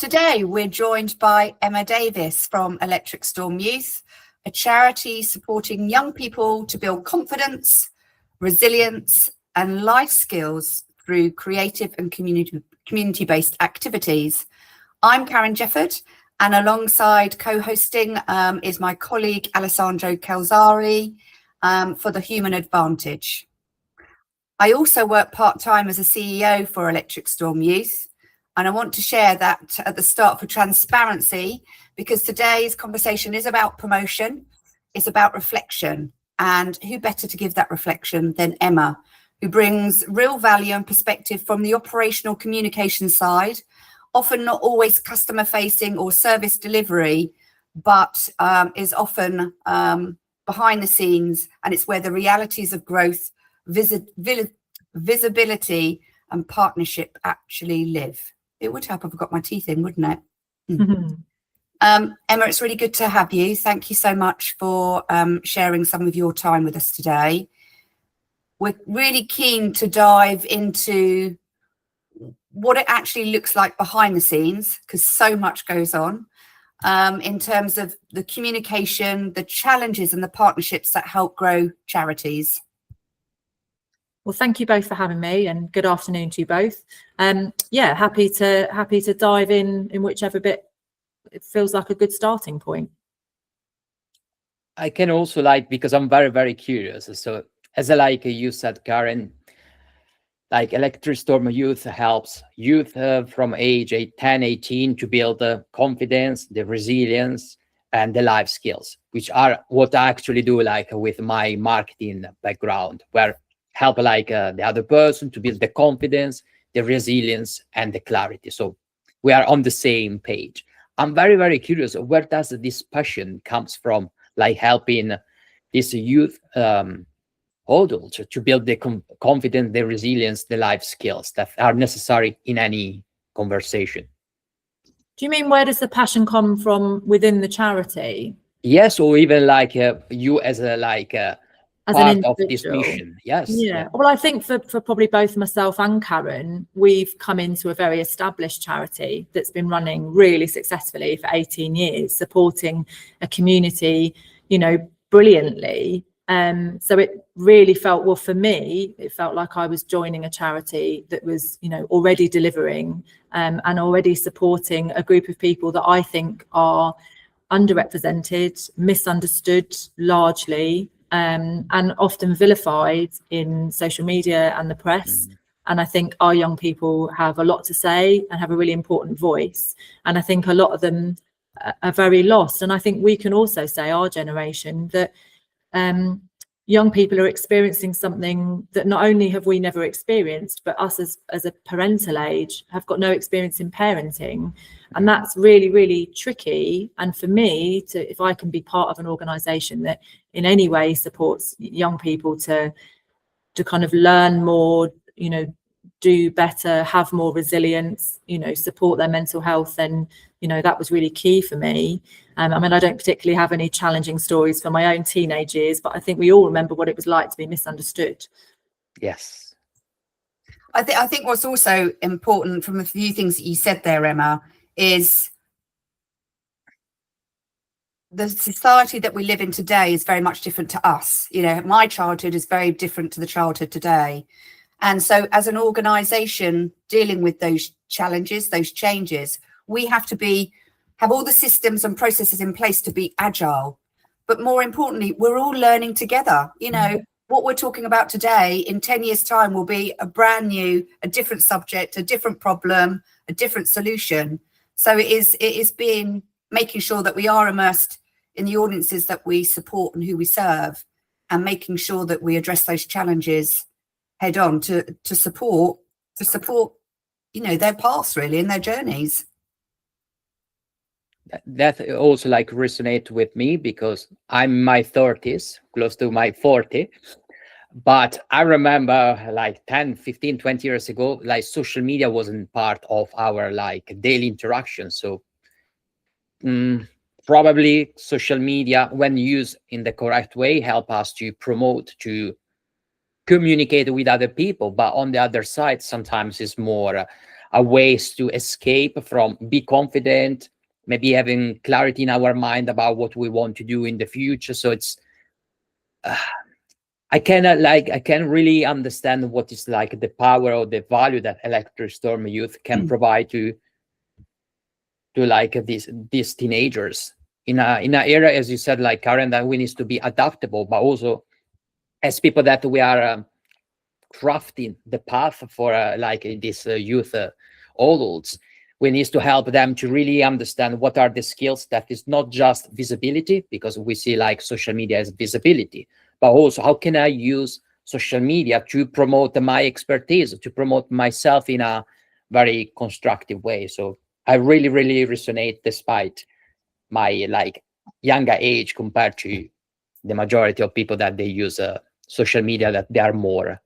Today, we're joined by Emma Davis from Electric Storm Youth, a charity supporting young people to build confidence, resilience, and life skills through creative and community-based activities. I'm Karen Jefford, and alongside co-hosting is my colleague Alessandro Calzolari for the Human Advantage. I also work part-time as a CEO for Electric Storm Youth, and I want to share that at the start for transparency, because today's conversation is about promotion, it's about reflection, and who better to give that reflection than Emma, who brings real value and perspective from the operational communication side, often not always customer facing or service delivery, but is often behind the scenes, and it's where the realities of growth, visibility and partnership actually live. It would help if I got my teeth in, wouldn't it? Mm-hmm. Emma, it's really good to have you. Thank you so much for sharing some of your time with us today. We're really keen to dive into what it actually looks like behind the scenes, because so much goes on in terms of the communication, the challenges and the partnerships that help grow charities. Well, thank you both for having me, and good afternoon to you both. Yeah, happy to dive in whichever bit it feels like a good starting point. I can also because I'm very, very curious. So as you said, Karen, Electric Storm Youth helps youth from age 10, 18 to build the confidence, the resilience, and the life skills, which are what I actually do with my marketing background, where help the other person to build the confidence, the resilience, and the clarity. So we are on the same page. I'm very, very curious, where does this passion comes from, helping this youth adults to build the confidence, the resilience, the life skills that are necessary in any conversation. Do you mean, where does the passion come from within the charity? Yes, or even you as a as part an of this mission. Yes. Yeah. Well, I think for probably both myself and Karen, we've come into a very established charity that's been running really successfully for 18 years, supporting a community, brilliantly. So it really felt, well, for me, it felt like I was joining a charity that was, already delivering and already supporting a group of people that I think are underrepresented, misunderstood largely, and often vilified in social media and the press. And I think our young people have a lot to say and have a really important voice. And I think a lot of them are very lost. And I think we can also say, our generation, that young people are experiencing something that not only have we never experienced, but us as a parental age have got no experience in parenting. And that's really, really tricky. And for me, if I can be part of an organisation that in any way supports young people to kind of learn more, do better, have more resilience, support their mental health, then that was really key for me. I don't particularly have any challenging stories from my own teenage years, but I think we all remember what it was like to be misunderstood. Yes. I think what's also important from a few things that you said there, Emma, is the society that we live in today is very much different to us. My childhood is very different to the childhood today. And so as an organisation dealing with those challenges, those changes, we have to have all the systems and processes in place to be agile. But more importantly, we're all learning together. What we're talking about today in 10 years' time will be a brand new, a different subject, a different problem, a different solution. So it is making sure that we are immersed in the audiences that we support and who we serve, and making sure that we address those challenges head on to support their paths really and their journeys. That also resonate with me, because I'm in my 30s, close to my 40. But I remember 10, 15, 20 years ago, social media wasn't part of our daily interaction. So probably social media, when used in the correct way, help us to promote, to communicate with other people. But on the other side, sometimes it's more are ways to escape from, be confident, maybe having clarity in our mind about what we want to do in the future. So it's I can really understand what is like the power or the value that Electric Storm Youth can provide to like these teenagers in a era, as you said, like Karen, that we need to be adaptable, but also as people that we are crafting the path for like this youth adults, we need to help them to really understand what are the skills that is not just visibility, because we see like social media as visibility, but also how can I use social media to promote my expertise, to promote myself in a very constructive way. So I really, really resonate despite my like younger age compared to the majority of people that they use social media, that they are more,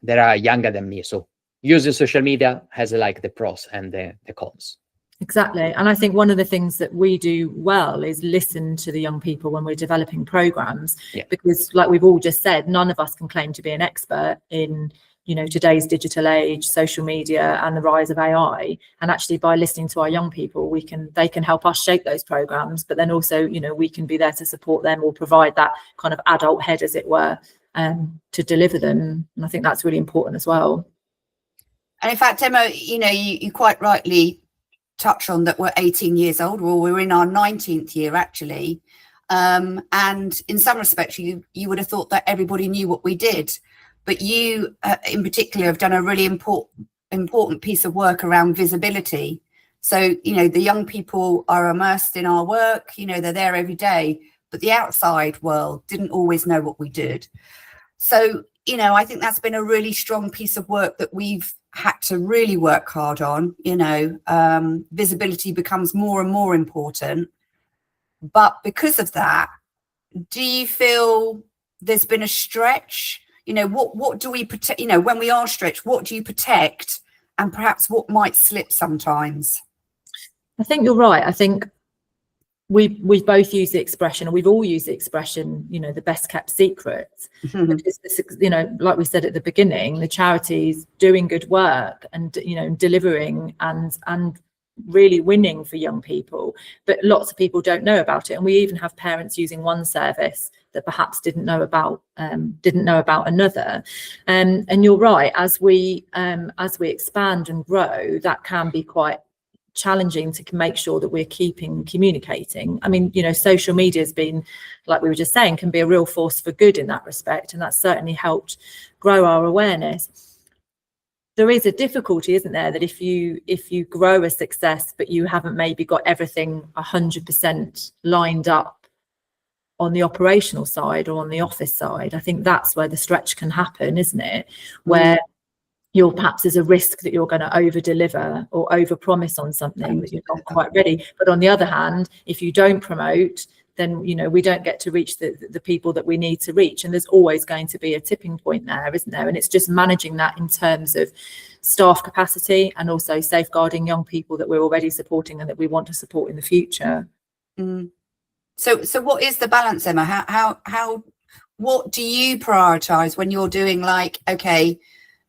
that are younger than me. So using social media has like the pros and the cons. Exactly. And I think one of the things that we do well is listen to the young people when we're developing programs, because like we've all just said, none of us can claim to be an expert in, you know, today's digital age, social media and the rise of AI. And actually by listening to our young people, they can help us shape those programs, but then also, you know, we can be there to support them or provide that kind of adult head, as it were, to deliver them. And I think that's really important as well. And in fact, Emma, you know, you quite rightly touch on that we're 18 years old. Well, we're in our 19th year actually, and in some respects you would have thought that everybody knew what we did, but you in particular have done a really important piece of work around visibility. So, you know, the young people are immersed in our work, you know, they're there every day, but the outside world didn't always know what we did. So, you know, I think that's been a really strong piece of work that we've had to really work hard on. You know, visibility becomes more and more important. But because of that, do you feel there's been a stretch? You know, what do we protect? You know, when we are stretched, what do you protect? And perhaps what might slip sometimes? I think you're right. I think we've both used the expression, and we've all used the expression, you know, the best kept secret. Because this, you know, like we said at the beginning, the charities doing good work and, you know, delivering and really winning for young people, but lots of people don't know about it. And we even have parents using one service that perhaps didn't know about another. And you're right, as we expand and grow, that can be quite challenging to make sure that we're keeping communicating. I mean, you know, social media has been, like we were just saying, can be a real force for good in that respect, and that's certainly helped grow our awareness. There is a difficulty, isn't there, that if you grow a success but you haven't maybe got everything 100% lined up on the operational side or on the office side, I think that's where the stretch can happen, isn't it? Where you're perhaps there's a risk that you're going to over deliver or over promise on something that you're not quite ready. But on the other hand, if you don't promote, then, you know, we don't get to reach the people that we need to reach. And there's always going to be a tipping point there, isn't there? And it's just managing that in terms of staff capacity and also safeguarding young people that we're already supporting and that we want to support in the future. So what is the balance, Emma? How what do you prioritize when you're doing, like, okay,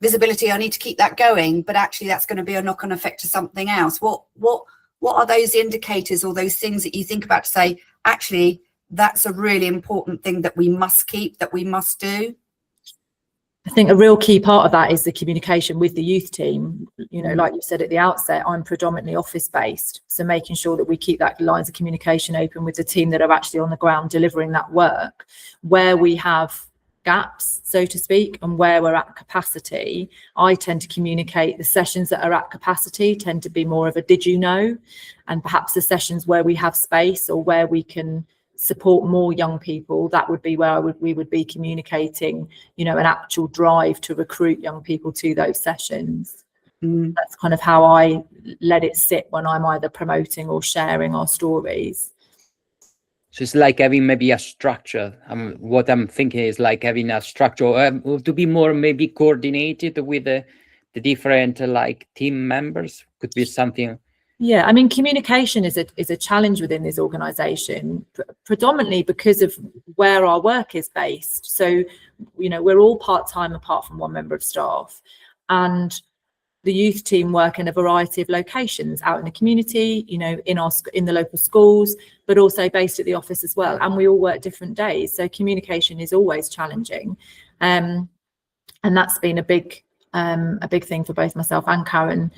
visibility, I need to keep that going, but actually that's going to be a knock-on effect to something else? What are those indicators or those things that you think about to say, actually, that's a really important thing that we must keep, that we must do? I think a real key part of that is the communication with the youth team. You know, like you said at the outset, I'm predominantly office based. So making sure that we keep that lines of communication open with the team that are actually on the ground delivering that work. Where we have gaps, so to speak, and where we're at capacity, I tend to communicate the sessions that are at capacity tend to be more of a did you know, and perhaps the sessions where we have space or where we can support more young people, that would be where we would be communicating, you know, an actual drive to recruit young people to those sessions. That's kind of how I let it sit when I'm either promoting or sharing our stories. So it's like having maybe a structure. What I'm thinking is like having a structure to be more maybe coordinated with the different like team members. Could be something. Yeah, I mean, communication is a challenge within this organisation, predominantly because of where our work is based. So, you know, we're all part-time apart from one member of staff, and the youth team work in a variety of locations out in the community, you know, in the local schools, but also based at the office as well. And we all work different days, so communication is always challenging, and that's been a big thing for both myself and Karen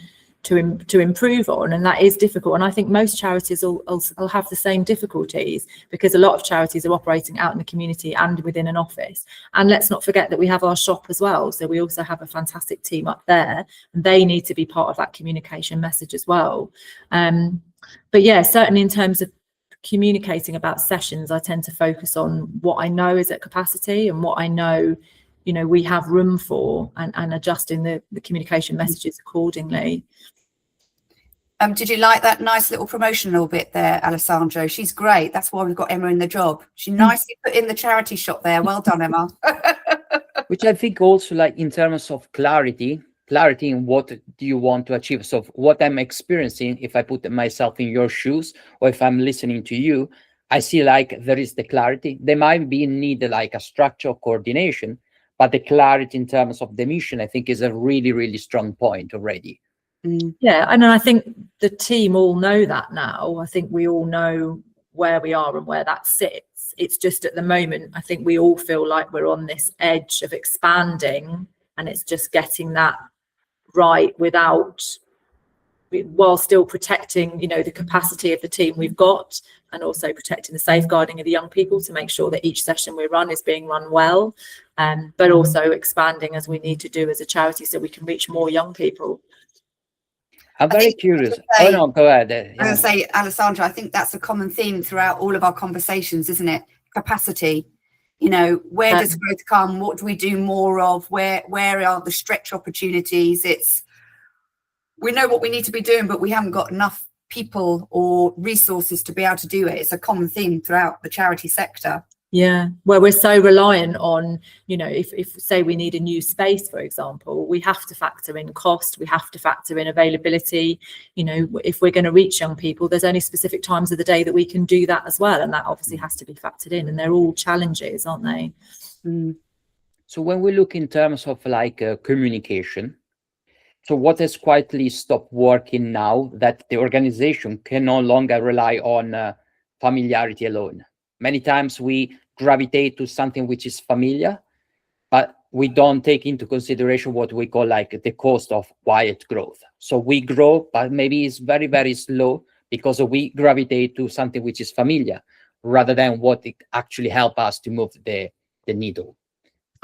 to improve on, and that is difficult. And I think most charities will have the same difficulties, because a lot of charities are operating out in the community and within an office. And let's not forget that we have our shop as well, so we also have a fantastic team up there, and they need to be part of that communication message as well. But yeah, certainly in terms of communicating about sessions, I tend to focus on what I know is at capacity and what I know, you know, we have room for, and adjusting the communication messages accordingly. Did you like that nice little promotional bit there, Alessandro? She's great. That's why we've got Emma in the job. She nicely put in the charity shop there. Well done, Emma. Which I think also, like, in terms of clarity in what do you want to achieve. So what I'm experiencing, if I put myself in your shoes, or if I'm listening to you, I see like there is the clarity. There might be need like a structure coordination, but the clarity in terms of the mission, I think, is a really, really strong point already. Yeah, and I think the team all know that now. I think we all know where we are and where that sits. It's just at the moment, I think we all feel like we're on this edge of expanding, and it's just getting that right while still protecting, you know, the capacity of the team we've got, and also protecting the safeguarding of the young people to make sure that each session we run is being run well, but also expanding as we need to do as a charity so we can reach more young people. I'm very curious. Oh no, go ahead. I was going to say, Alessandro, I think that's a common theme throughout all of our conversations, isn't it? Capacity. You know, where does growth come? What do we do more of? Where are the stretch opportunities? We know what we need to be doing, but we haven't got enough people or resources to be able to do it. It's a common theme throughout the charity sector. Yeah, where we're so reliant on, you know, if say we need a new space, for example, we have to factor in cost, we have to factor in availability. You know, if we're going to reach young people, there's only specific times of the day that we can do that as well, and that obviously has to be factored in, and they're all challenges, aren't they? So when we look in terms of like communication, so what has quietly stopped working now that the organization can no longer rely on familiarity alone? Many times we gravitate to something which is familiar, but we don't take into consideration what we call like the cost of quiet growth. So we grow, but maybe it's very, very slow because we gravitate to something which is familiar rather than what it actually help us to move the needle.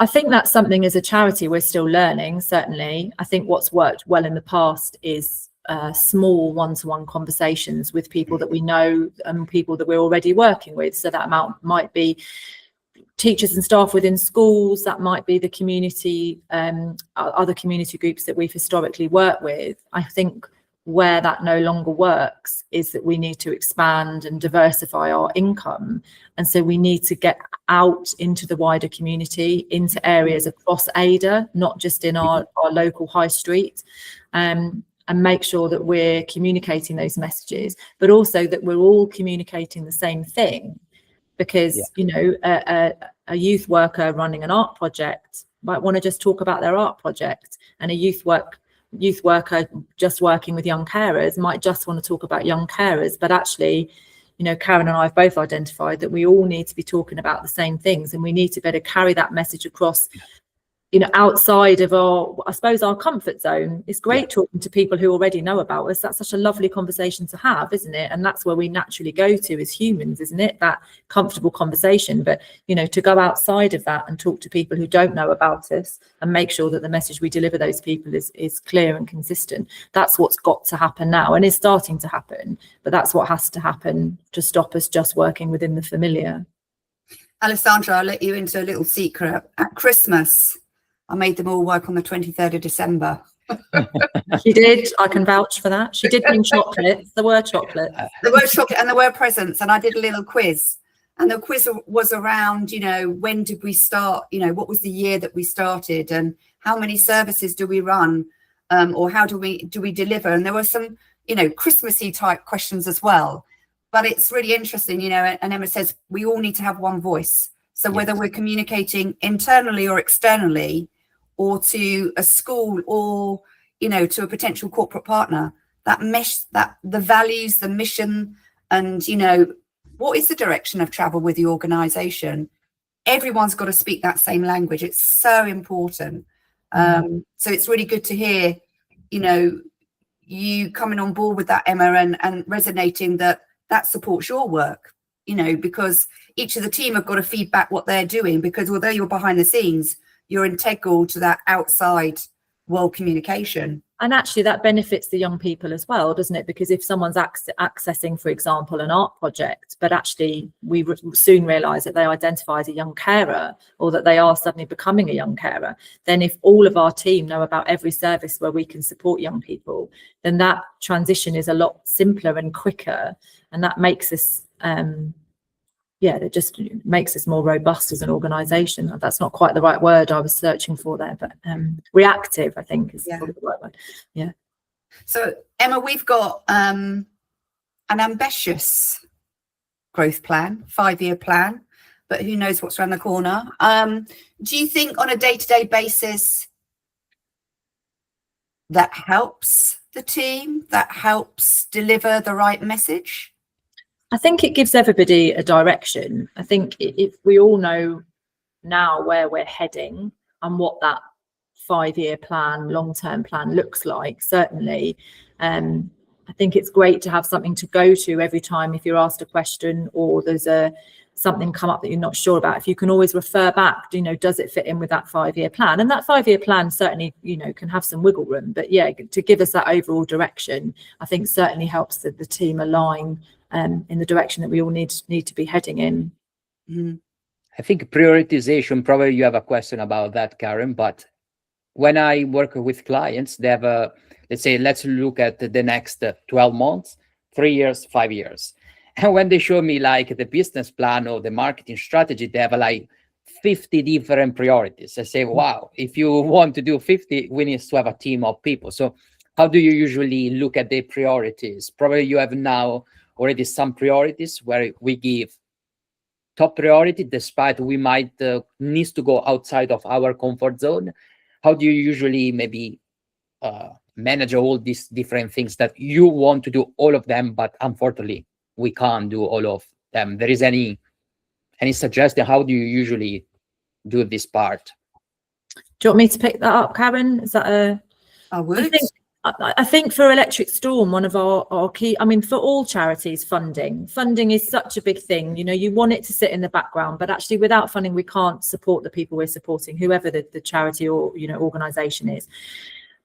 I think that's something as a charity we're still learning, certainly. I think what's worked well in the past is small one-to-one conversations with people that we know and people that we're already working with. So that might be teachers and staff within schools, that might be the community, other community groups that we've historically worked with. I think where that no longer works is that we need to expand and diversify our income. And so we need to get out into the wider community, into areas across Ada, not just in our local high street, and make sure that we're communicating those messages, but also that we're all communicating the same thing. Because, you know, a youth worker running an art project might want to just talk about their art project, and a youth worker just working with young carers might just want to talk about young carers. But actually, you know, Karen and I have both identified that we all need to be talking about the same things, and we need to better carry that message across, you know, outside of our, I suppose, our comfort zone. It's great talking to people who already know about us. That's such a lovely conversation to have, isn't it? And that's where we naturally go to as humans, isn't it? That comfortable conversation. But, you know, to go outside of that and talk to people who don't know about us and make sure that the message we deliver those people is clear and consistent. That's what's got to happen now, and is starting to happen. But that's what has to happen to stop us just working within the familiar. Alessandro, I'll let you into a little secret. At Christmas, I made them all work on the 23rd of December. She did. I can vouch for that. She did bring chocolates. There were chocolates. There were chocolate and there were presents. And I did a little quiz. And the quiz was around, you know, when did we start? You know, what was the year that we started? And how many services do we run? Or how do we deliver? And there were some, you know, Christmassy type questions as well. But it's really interesting, you know, and Emma says we all need to have one voice. So whether we're communicating internally or externally, or to a school, or, to a potential corporate partner, that the values, the mission, and what is the direction of travel with the organization. Everyone's got to speak that same language. It's so important. So it's really good to hear you coming on board with that, Emma, and resonating that supports your work, because each of the team have got to feedback what they're doing, because although you're behind the scenes, you're integral to that outside world communication. And actually that benefits the young people as well, doesn't it? Because if someone's accessing, for example, an art project, but actually we soon realise that they identify as a young carer, or that they are suddenly becoming a young carer, then if all of our team know about every service where we can support young people, then that transition is a lot simpler and quicker, and that makes us it just makes us more robust as an organisation. That's not quite the right word I was searching for there, but reactive, I think, is probably the right word. Yeah. So, Emma, we've got an ambitious growth plan, 5-year plan, but who knows what's around the corner. Do you think on a day-to-day basis that helps the team, that helps deliver the right message? I think it gives everybody a direction. I think if we all know now where we're heading and what that 5-year plan, long-term plan looks like, certainly, I think it's great to have something to go to every time if you're asked a question or there's something come up that you're not sure about. If you can always refer back, does it fit in with that 5-year plan? And that 5-year plan certainly, can have some wiggle room. But yeah, to give us that overall direction, I think certainly helps the team align in the direction that we all need to be heading in. I think prioritization, probably you have a question about that, Karen, but when I work with clients, they have let's say, let's look at the next 12 months, 3 years, 5 years. And when they show me like the business plan or the marketing strategy, they have like 50 different priorities. I say, wow, if you want to do 50, we need to have a team of people. So how do you usually look at the priorities? Probably you have now already some priorities where we give top priority, despite we might need to go outside of our comfort zone. How do you usually maybe manage all these different things that you want to do all of them, but unfortunately we can't do all of them? There is any suggestion? How do you usually do this part? Do you want me to pick that up, Karen? Is that I would. I think for Electric Storm, one of our key, for all charities, funding is such a big thing. You want it to sit in the background, but actually without funding, we can't support the people we're supporting, whoever the charity or, organisation is.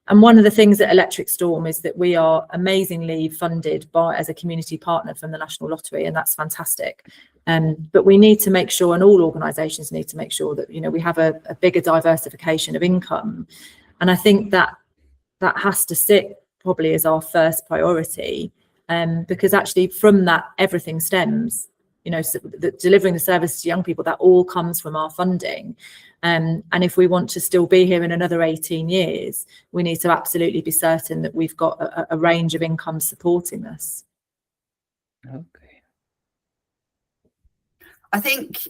And one of the things at Electric Storm is that we are amazingly funded as a community partner from the National Lottery, and that's fantastic. But we need to make sure, and all organisations need to make sure that, we have a bigger diversification of income. And I think that has to sit probably as our first priority, because actually from that everything stems. Delivering the service to young people, that all comes from our funding. And if we want to still be here in another 18 years, we need to absolutely be certain that we've got a range of income supporting us. Okay. I think,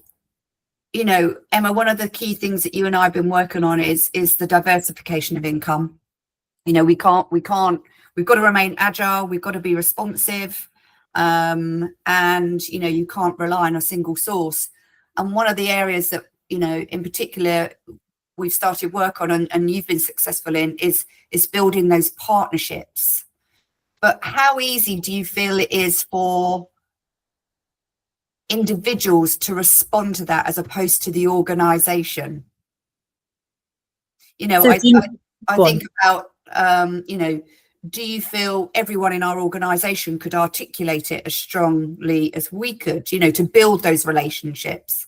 Emma, one of the key things that you and I have been working on is the diversification of income. We've got to remain agile, we've got to be responsive, and you can't rely on a single source. And one of the areas that in particular we've started work on, and you've been successful in, is building those partnerships. But how easy do you feel it is for individuals to respond to that as opposed to the organization? I think about do you feel everyone in our organisation could articulate it as strongly as we could, to build those relationships?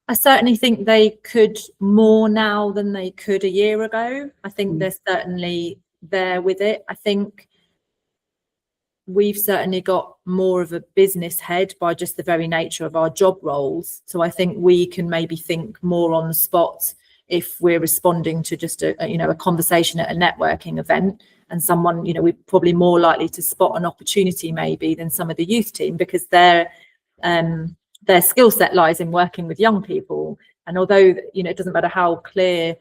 I certainly think they could more now than they could a year ago. I think they're certainly there with it. I think we've certainly got more of a business head by just the very nature of our job roles. So I think we can maybe think more on the spot if we're responding to just a conversation at a networking event, and someone, we're probably more likely to spot an opportunity maybe than some of the youth team, because their skill set lies in working with young people. And although, it doesn't matter how clear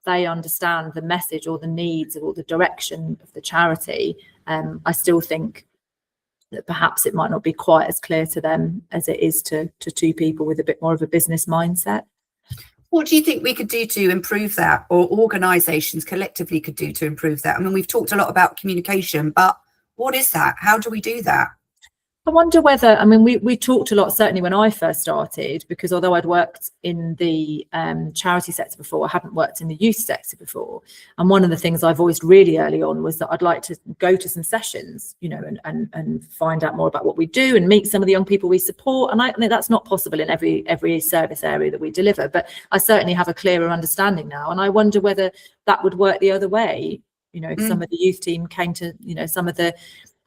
they understand the message or the needs or the direction of the charity, I still think that perhaps it might not be quite as clear to them as it is to two people with a bit more of a business mindset. What do you think we could do to improve that, or organisations collectively could do to improve that? I mean, we've talked a lot about communication, but what is that? How do we do that? I wonder whether, I mean, we talked a lot, certainly when I first started, because although I'd worked in the charity sector before, I hadn't worked in the youth sector before. And one of the things I voiced really early on was that I'd like to go to some sessions, you know, and find out more about what we do and meet some of the young people we support. And I think that's not possible in every service area that we deliver, but I certainly have a clearer understanding now. And I wonder whether that would work the other way. You know, if some of the youth team came to, you know, some of the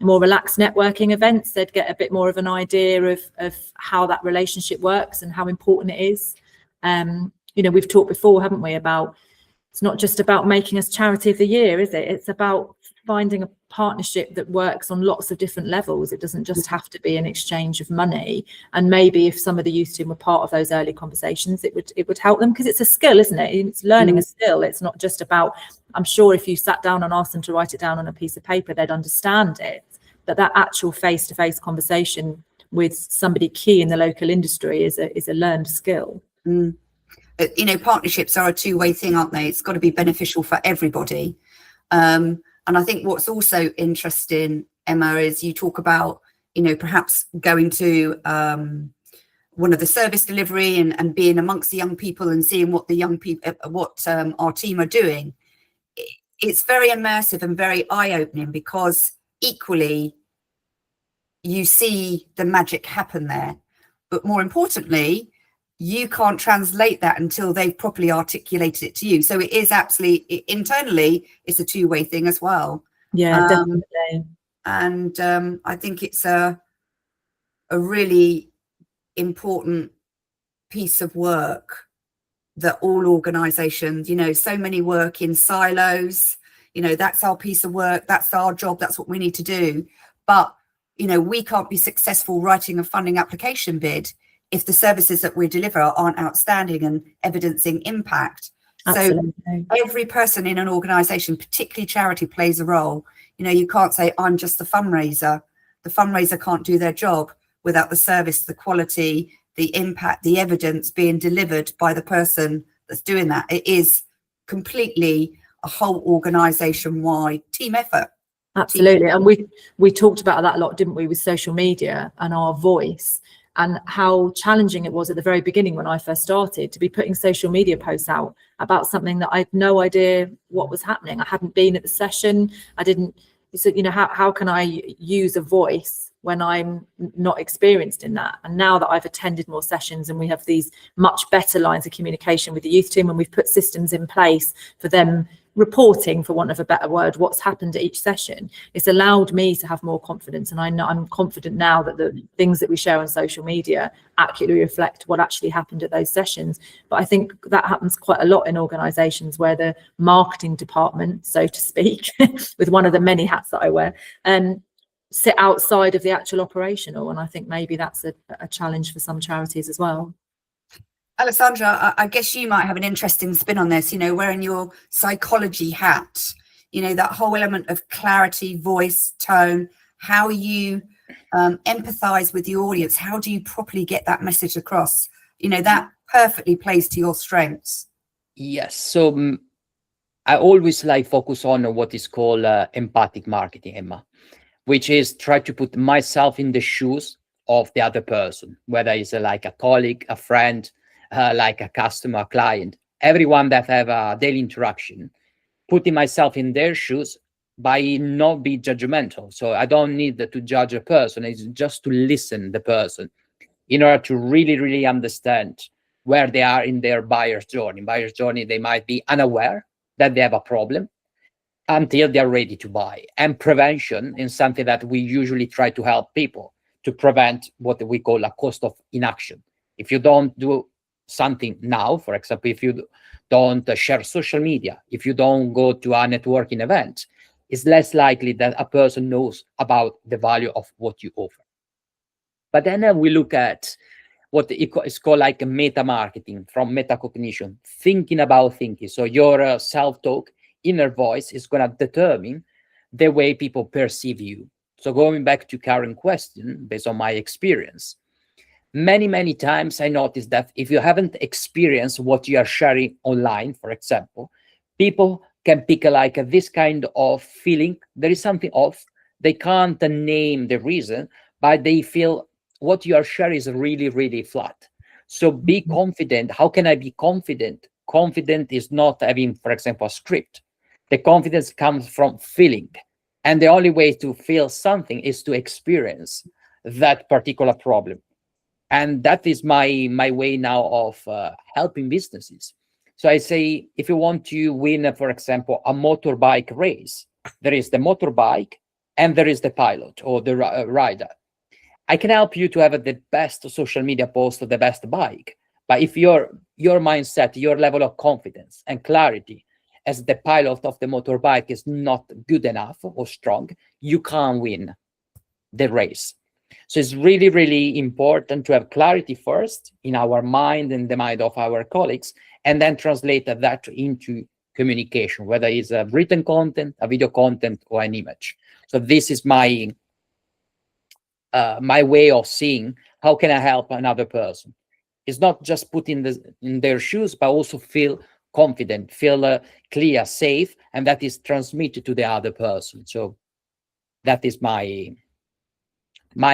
more relaxed networking events, they'd get a bit more of an idea of how that relationship works and how important it is. You know, we've talked before, haven't we, about it's not just about making us charity of the year, is it? It's about finding a partnership that works on lots of different levels. It doesn't just have to be an exchange of money. And maybe if some of the youth team were part of those early conversations, it would help them, because it's a skill, isn't it? It's learning a skill. It's not just about, I'm sure if you sat down and asked them to write it down on a piece of paper, they'd understand it. But that actual face-to-face conversation with somebody key in the local industry is a learned skill. You know, partnerships are a two-way thing, aren't they? It's got to be beneficial for everybody. And I think what's also interesting, Emma, is you talk about, you know, perhaps going to one of the service delivery and being amongst the young people and seeing what the young people, what our team are doing. It's very immersive and very eye-opening, because equally you see the magic happen there. But more importantly, you can't translate that until they've properly articulated it to you. So it is absolutely, internally, it's a two-way thing as well. Yeah, definitely. And I think it's a really important piece of work that all organisations, you know, so many work in silos. You know, that's our piece of work, that's our job, that's what we need to do. But, you know, we can't be successful writing a funding application bid if the services that we deliver aren't outstanding and evidencing impact. Absolutely. So every person in an organisation, particularly charity, plays a role. You know, you can't say, I'm just the fundraiser. The fundraiser can't do their job without the service, the quality, the impact, the evidence being delivered by the person that's doing that. It is completely a whole organisation-wide team effort. Absolutely. And we talked about that a lot, didn't we, with social media and our voice, and how challenging it was at the very beginning when I first started to be putting social media posts out about something that I had no idea what was happening. I hadn't been at the session. I didn't, so, you know, how can I use a voice when I'm not experienced in that? And now that I've attended more sessions and we have these much better lines of communication with the youth team, and we've put systems in place for them reporting, for want of a better word, what's happened at each session, it's allowed me to have more confidence. And I know I'm confident now that the things that we share on social media accurately reflect what actually happened at those sessions. But I think that happens quite a lot in organisations where the marketing department, so to speak, with one of the many hats that I wear, sit outside of the actual operational. And I think maybe that's a challenge for some charities as well. Alessandro, I guess you might have an interesting spin on this, you know, wearing your psychology hat, you know, that whole element of clarity, voice, tone, how you empathise with the audience, how do you properly get that message across? You know, that perfectly plays to your strengths. Yes, so I always focus on what is called empathic marketing, Emma, which is try to put myself in the shoes of the other person, whether it's like a colleague, a friend, like a customer, client, everyone that have a daily interaction, putting myself in their shoes by not be judgmental. So I don't need to judge a person, it's just to listen the person in order to really, really understand where they are in their buyer's journey. Buyer's journey, they might be unaware that they have a problem until they're ready to buy. And prevention is something that we usually try to help people to prevent what we call a cost of inaction. If you don't do something now, for example, if you don't share social media, if you don't go to a networking event, it's less likely that a person knows about the value of what you offer. But then we look at what is called like a meta marketing, from metacognition, thinking about thinking. So your self-talk, inner voice is going to determine the way people perceive you. So going back to current question, based on my experience, many times I noticed that if you haven't experienced what you are sharing online, for example, people can pick like this kind of feeling. There is something off. They can't name the reason, but they feel what you are sharing is really flat. So be confident. How can I be confident? Confident is not having, for example, a script. The confidence comes from feeling. And the only way to feel something is to experience that particular problem. And that is my way now of helping businesses. So I say, if you want to win, for example, a motorbike race, there is the motorbike and there is the pilot or the rider. I can help you to have the best social media post or the best bike. But if your mindset, your level of confidence and clarity as the pilot of the motorbike is not good enough or strong, you can't win the race. So it's really important to have clarity first in our mind and the mind of our colleagues, and then translate that into communication, whether it's a written content, a video content, or an image. So this is my way of seeing how can I help another person. It's not just put in their shoes, but also feel confident, feel clear, safe, and that is transmitted to the other person. So that is my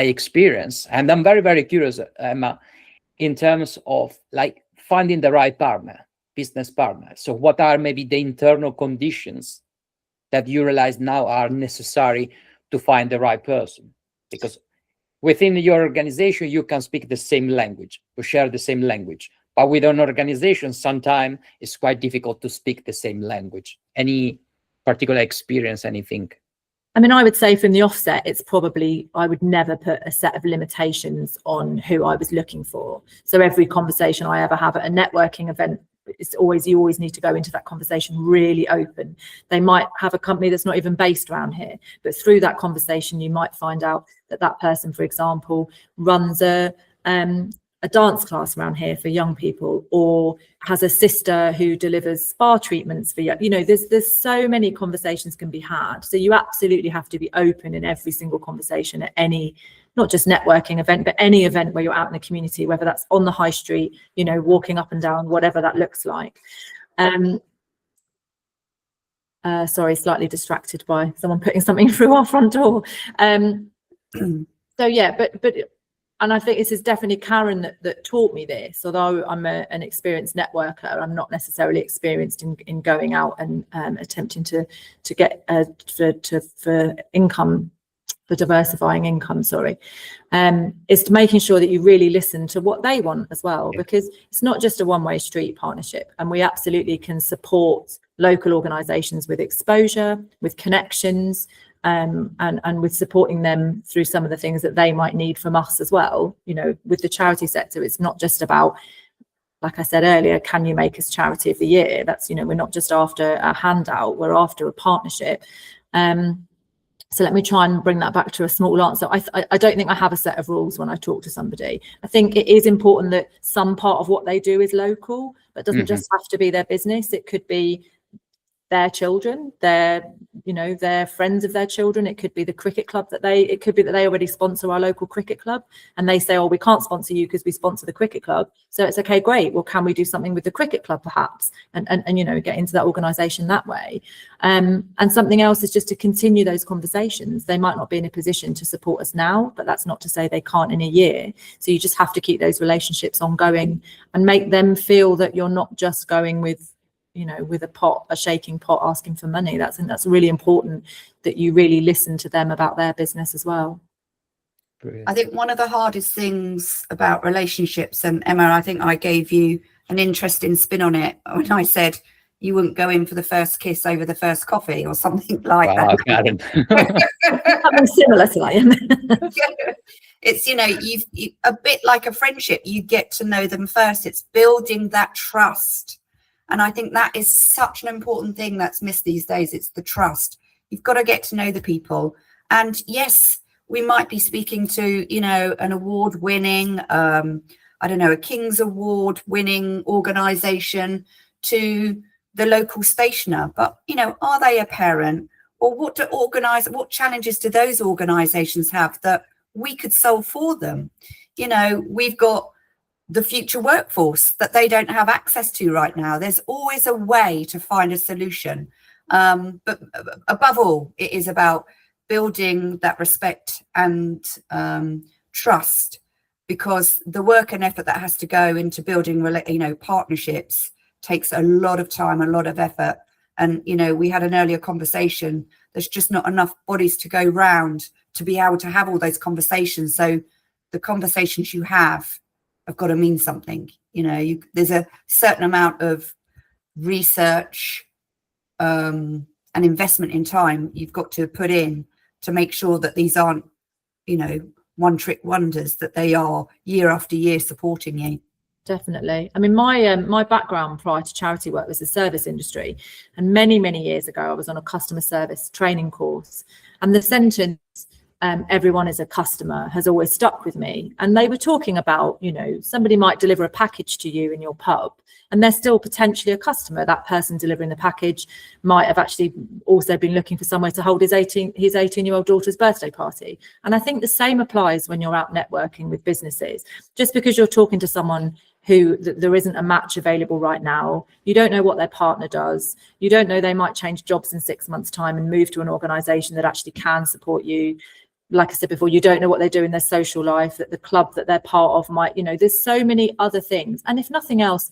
experience. And I'm very curious, Emma, in terms of like finding the right partner, business partner. So what are maybe the internal conditions that you realize now are necessary to find the right person? Because within your organization, you can speak the same language, you share the same language. But with an organization, sometimes it's quite difficult to speak the same language. Any particular experience, anything? I mean, I would say from the offset, it's probably, I would never put a set of limitations on who I was looking for. So every conversation I ever have at a networking event, you always need to go into that conversation really open. They might have a company that's not even based around here, but through that conversation, you might find out that that person, for example, runs a dance class around here for young people, or has a sister who delivers spa treatments for there's so many conversations can be had. So you absolutely have to be open in every single conversation at any, not just networking event, but any event where you're out in the community, whether that's on the high street, walking up and down, whatever that looks like. Sorry, slightly distracted by someone putting something through our front door. So yeah, but and I think this is definitely Karen that taught me this. Although I'm an experienced networker, I'm not necessarily experienced in going out and attempting to get for income, for diversifying income. Is to making sure that you really listen to what they want as well, because it's not just a one-way street partnership, and we absolutely can support local organisations with exposure, with connections. And with supporting them through some of the things that they might need from us as well. With the charity sector, it's not just about, like I said earlier, can you make us charity of the year? That's, we're not just after a handout, we're after a partnership. So let me try and bring that back to a small answer. I don't think I have a set of rules when I talk to somebody. I think it is important that some part of what they do is local, but doesn't just have to be their business. It could be their children, they're friends of their children. It could be the cricket club it could be that they already sponsor our local cricket club, and they say, oh, we can't sponsor you because we sponsor the cricket club. So it's okay, great. Well, can we do something with the cricket club perhaps? And get into that organisation that way. And something else is just to continue those conversations. They might not be in a position to support us now, but that's not to say they can't in a year. So you just have to keep those relationships ongoing and make them feel that you're not just going with a shaking pot asking for money. That's really important, that you really listen to them about their business as well. Brilliant. I think one of the hardest things about relationships, and Emma, I think I gave you an interesting spin on it when I said you wouldn't go in for the first kiss over the first coffee or something like that. Something similar to that. It's, you a bit like a friendship. You get to know them first. It's building that trust. And I think that is such an important thing that's missed these days. It's the trust. You've got to get to know the people. And yes, we might be speaking to, an award-winning, I don't know, a King's Award winning organisation to the local stationer. But, you know, are they a parent? Or what challenges do those organisations have that we could solve for them? You know, we've got the future workforce that they don't have access to right now. There's always a way to find a solution. But above all, it is about building that respect and trust, because the work and effort that has to go into building, you know, partnerships takes a lot of time, a lot of effort. And, you know, we had an earlier conversation, there's just not enough bodies to go round to be able to have all those conversations. So the conversations you have got to mean something. You know, there's a certain amount of research and investment in time you've got to put in to make sure that these aren't, you know, one trick wonders, that they are year after year supporting you. Definitely. I mean, my background prior to charity work was the service industry, and many years ago I was on a customer service training course, and the sentence everyone is a customer has always stuck with me. And they were talking about, you know, somebody might deliver a package to you in your pub and they're still potentially a customer. That person delivering the package might have actually also been looking for somewhere to hold his 18-year-old daughter's birthday party. And I think the same applies when you're out networking with businesses. Just because you're talking to someone who there isn't a match available right now, you don't know what their partner does, you don't know, they might change jobs in 6 months' time and move to an organisation that actually can support you. Like I said before, you don't know what they do in their social life, that the club that they're part of might, you know, there's so many other things. And if nothing else,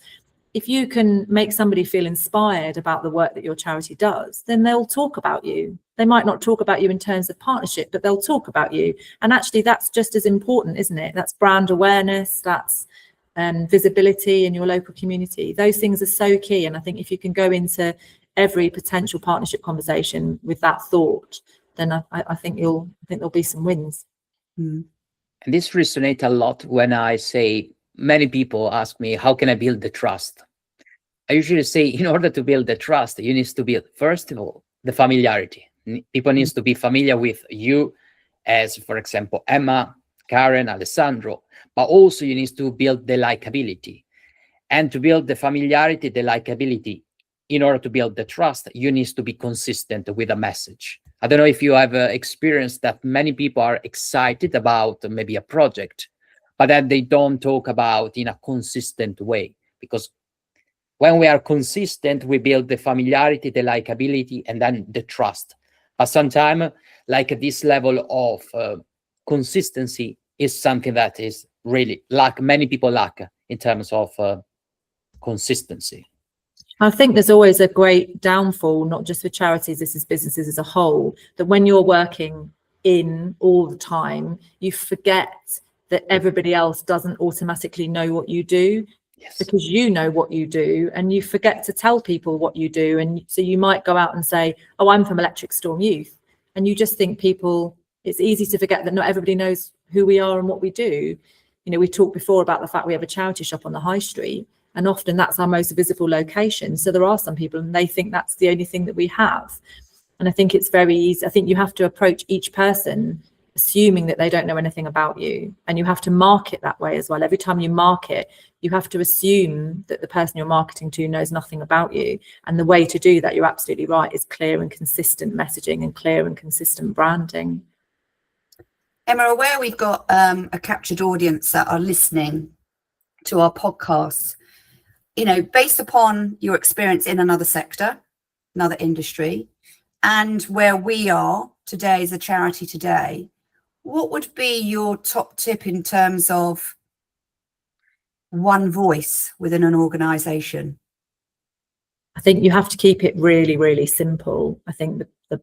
if you can make somebody feel inspired about the work that your charity does, then they'll talk about you. They might not talk about you in terms of partnership, but they'll talk about you. And actually that's just as important, isn't it? That's brand awareness, that's visibility in your local community. Those things are so key. And I think if you can go into every potential partnership conversation with that thought, then I think there'll be some wins. And this resonates a lot when I say, many people ask me, how can I build the trust? I usually say, in order to build the trust, you need to build, first of all, the familiarity. People need to be familiar with you as, for example, Emma, Karen, Alessandro, but also you need to build the likability. And to build the familiarity, the likability, in order to build the trust, you need to be consistent with a message. I don't know if you have experienced that many people are excited about maybe a project, but then they don't talk about in a consistent way. Because when we are consistent, we build the familiarity, the likability, and then the trust. But sometimes, like this level of consistency is something that is really many people lack in terms of consistency. I think there's always a great downfall, not just for charities, this is businesses as a whole, that when you're working in all the time, you forget that everybody else doesn't automatically know what you do. Yes. Because you know what you do, and you forget to tell people what you do. And so you might go out and say, oh, I'm from Electric Storm Youth. And you just think it's easy to forget that not everybody knows who we are and what we do. You know, we talked before about the fact we have a charity shop on the high street, and often that's our most visible location. So there are some people and they think that's the only thing that we have. And I think it's very easy. I think you have to approach each person assuming that they don't know anything about you, and you have to market that way as well. Every time you market, you have to assume that the person you're marketing to knows nothing about you. And the way to do that, you're absolutely right, is clear and consistent messaging and clear and consistent branding. Emma, aware we've got a captured audience that are listening to our podcasts, you know, based upon your experience in another sector, another industry, and where we are today as a charity today, what would be your top tip in terms of one voice within an organisation? I think you have to keep it really, really simple. I think the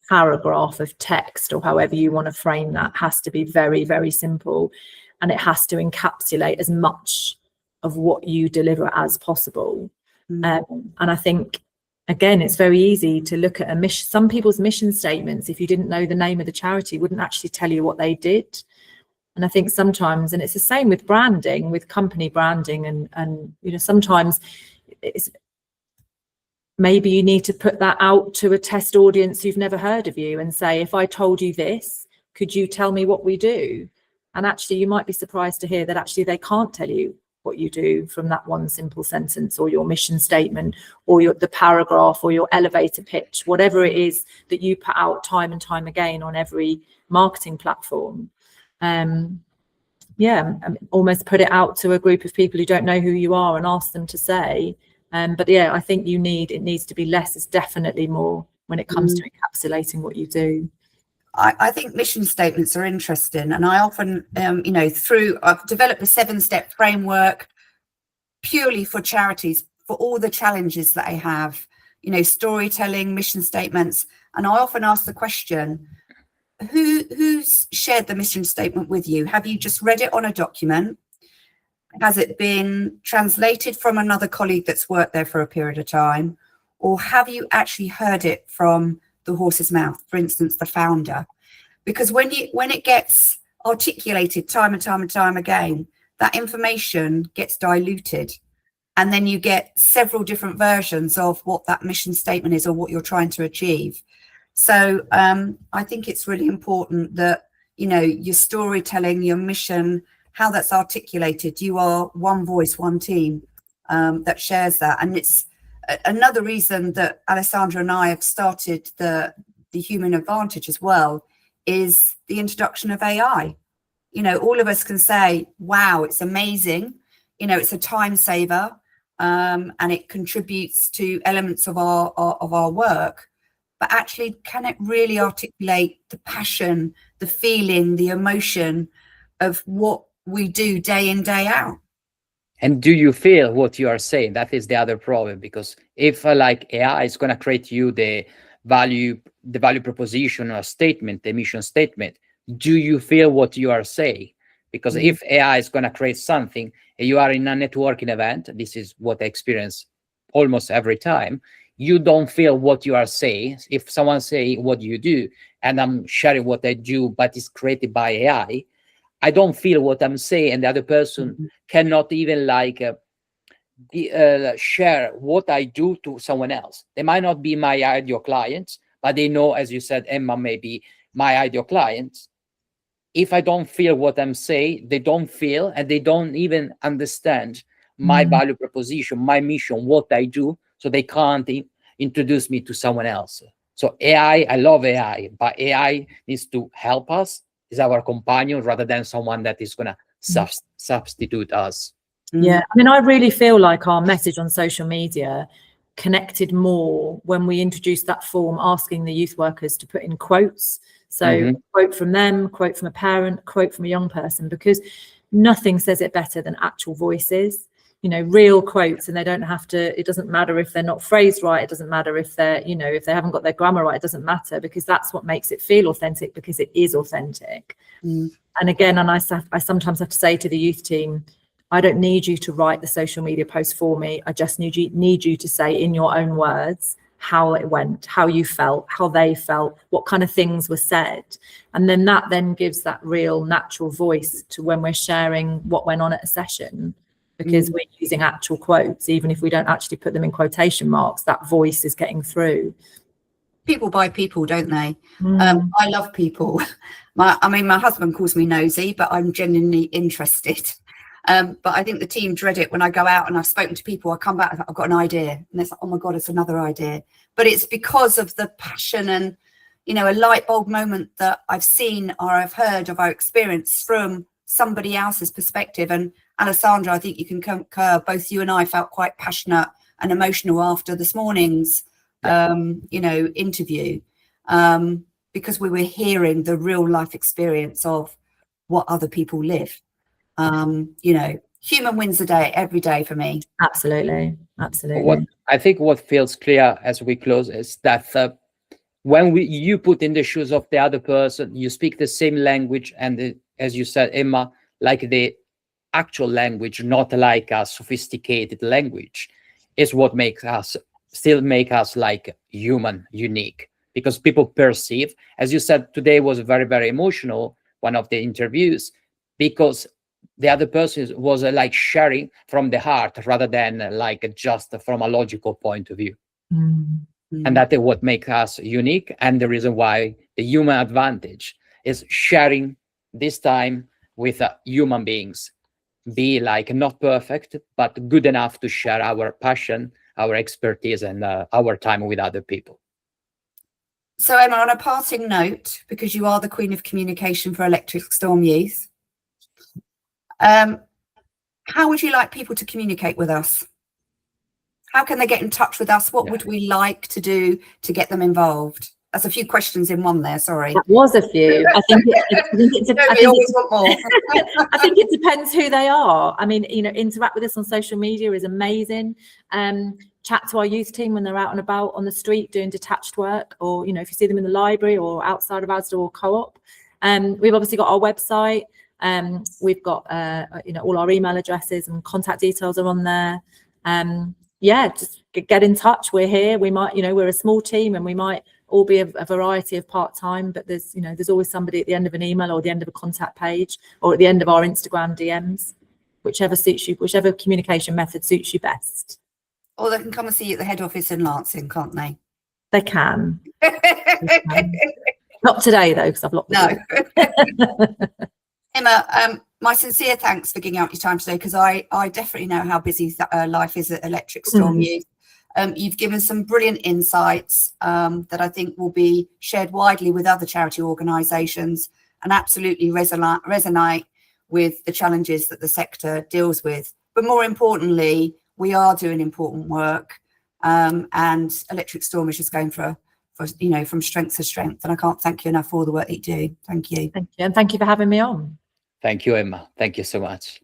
paragraph of text, or however you want to frame that, has to be very, very simple, and it has to encapsulate as much of what you deliver as possible. And I think, again, it's very easy to look at a mission. Some people's mission statements, if you didn't know the name of the charity, wouldn't actually tell you what they did. And I think sometimes, and it's the same with branding, with company branding, and you know, sometimes it's maybe you need to put that out to a test audience who've never heard of you and say, if I told you this, could you tell me what we do? And actually, you might be surprised to hear that actually they can't tell you what you do from that one simple sentence, or your mission statement, or the paragraph, or your elevator pitch, whatever it is that you put out time and time again on every marketing platform. Almost put it out to a group of people who don't know who you are and ask them to say. But yeah, I think it needs to be less is definitely more when it comes to encapsulating what you do. I think mission statements are interesting, and I often, I've developed a 7-step framework purely for charities, for all the challenges that I have, storytelling, mission statements. And I often ask the question, who's shared the mission statement with you? Have you just read it on a document? Has it been translated from another colleague that's worked there for a period of time? Or have you actually heard it from the horse's mouth, for instance, the founder? Because when it gets articulated time and time and time again, that information gets diluted, and then you get several different versions of what that mission statement is or what you're trying to achieve. So I think it's really important that, your storytelling, your mission, how that's articulated, you are one voice, one team that shares that. And it's another reason that Alessandro and I have started the Human Advantage as well, is the introduction of AI. All of us can say, wow, it's amazing. It's a time saver, and it contributes to elements of our work. But actually, can it really articulate the passion, the feeling, the emotion of what we do day in, day out? And do you feel what you are saying? That is the other problem, because if AI is going to create you the value proposition or statement, the mission statement, do you feel what you are saying? Because if AI is going to create something, and you are in a networking event, this is what I experience almost every time, you don't feel what you are saying. If someone say what you do, and I'm sharing what I do, but it's created by AI, I don't feel what I'm saying, and the other person cannot even share what I do to someone else. They might not be my ideal clients, but they know, as you said, Emma, maybe my ideal clients. If I don't feel what I'm saying, they don't feel, and they don't even understand my value proposition, my mission, what I do, so they can't introduce me to someone else. So AI, I love AI, but AI needs to help us, is our companion, rather than someone that is going to substitute us. Yeah, I mean, I really feel like our message on social media connected more when we introduced that form asking the youth workers to put in quotes. So quote from them, quote from a parent, quote from a young person, because nothing says it better than actual voices, real quotes. And they don't have to, it doesn't matter if they're not phrased right. It doesn't matter if they're, if they haven't got their grammar right, it doesn't matter, because that's what makes it feel authentic, because it is authentic. And again, and I sometimes have to say to the youth team, I don't need you to write the social media post for me. I just need you to say in your own words how it went, how you felt, how they felt, what kind of things were said. And then that gives that real natural voice to when we're sharing what went on at a session, because we're using actual quotes, even if we don't actually put them in quotation marks, that voice is getting through. People buy people, don't they? I love people. My husband calls me nosy, but I'm genuinely interested. But I think the team dread it when I go out and I've spoken to people. I come back, I've got an idea, and it's like, oh my God, it's another idea. But it's because of the passion and, a light bulb moment that I've seen or I've heard of our experience from somebody else's perspective. And Alessandro, I think you can concur, both you and I felt quite passionate and emotional after this morning's, interview, because we were hearing the real life experience of what other people live. Human wins the day every day for me. Absolutely. I think what feels clear as we close is that when you put in the shoes of the other person, you speak the same language, and as you said, Emma, like the actual language, not like a sophisticated language, is what makes us like human, unique, because people perceive, as you said, today was very, very emotional, one of the interviews, because the other person was like sharing from the heart rather than just from a logical point of view. And that is what makes us unique, and the reason why the Human Advantage is sharing this time with human beings, be like not perfect, but good enough to share our passion, our expertise, and our time with other people. So Emma, on a parting note, because you are the Queen of Communication for Electric Storm Youth, how would you like people to communicate with us? How can they get in touch with us? What would we like to do to get them involved? That's a few questions in one there, sorry. That was a few. I think it depends who they are. I mean, you know, interact with us on social media is amazing. Chat to our youth team when they're out and about on the street doing detached work, or, you know, if you see them in the library or outside of Asda or Co-op. We've obviously got our website. We've got, you know, all our email addresses and contact details are on there. Yeah, just get in touch. We're here. We might, you know, we're a small team and we might all be a variety of part-time, but there's, you know, there's always somebody at the end of an email or the end of a contact page or at the end of our Instagram DMs, whichever suits you, whichever communication method suits you best. Or they can come and see you at the head office in Lancing, can't they? They can. Not today though, because I've locked the door. Emma, my sincere thanks for giving out your time today, because I definitely know how busy life is at Electric Storm Youth. You've given some brilliant insights that I think will be shared widely with other charity organisations and absolutely resonate with the challenges that the sector deals with. But more importantly, we are doing important work, and Electric Storm is just going for you know, from strength to strength. And I can't thank you enough for all the work that you do. Thank you. Thank you, and thank you for having me on. Thank you, Emma. Thank you so much.